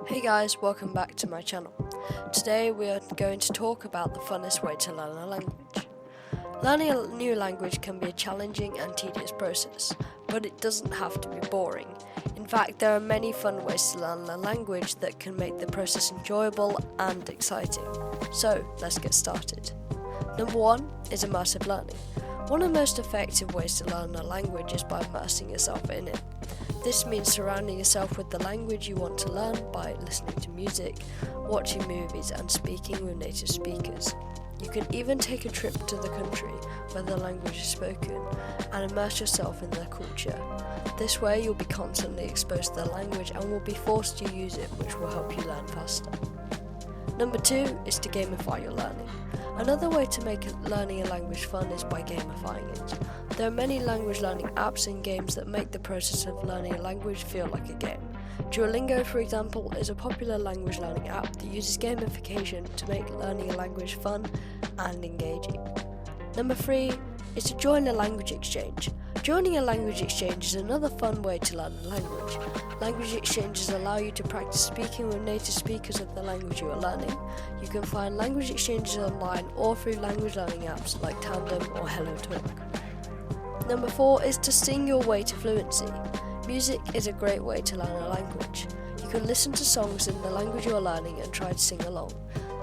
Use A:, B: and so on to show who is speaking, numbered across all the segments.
A: Hey guys, welcome back to my channel. Today we are going to talk about the funnest way to learn a language. Learning a new language can be a challenging and tedious process, but it doesn't have to be boring. In fact, there are many fun ways to learn a language that can make the process enjoyable and exciting. So, let's get started. Number 1 is immersive learning. One of the most effective ways to learn a language is by immersing yourself in it. This means surrounding yourself with the language you want to learn by listening to music, watching movies, and speaking with native speakers. You can even take a trip to the country where the language is spoken and immerse yourself in their culture. This way you'll be constantly exposed to the language and will be forced to use it, which will help you learn faster. Number 2 is to gamify your learning. Another way to make learning a language fun is by gamifying it. There are many language learning apps and games that make the process of learning a language feel like a game. Duolingo, for example, is a popular language learning app that uses gamification to make learning a language fun and engaging. Number 3 is to join a language exchange. Joining a language exchange is another fun way to learn a language. Language exchanges allow you to practice speaking with native speakers of the language you are learning. You can find language exchanges online or through language learning apps like Tandem or HelloTalk. Number 4 is to sing your way to fluency. Music is a great way to learn a language. You can listen to songs in the language you are learning and try to sing along.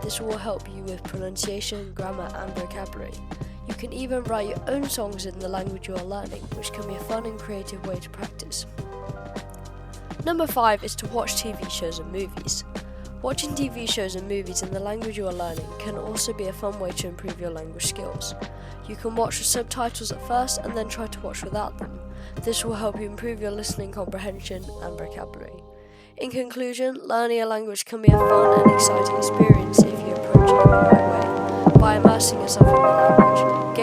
A: This will help you with pronunciation, grammar, and vocabulary. You can even write your own songs in the language you are learning, which can be a fun and creative way to practice. Number 5 is to watch TV shows and movies. Watching TV shows and movies in the language you are learning can also be a fun way to improve your language skills. You can watch with subtitles at first and then try to watch without them. This will help you improve your listening comprehension and vocabulary. In conclusion, learning a language can be a fun and exciting experience if you approach it in the right way, by immersing yourself in the language,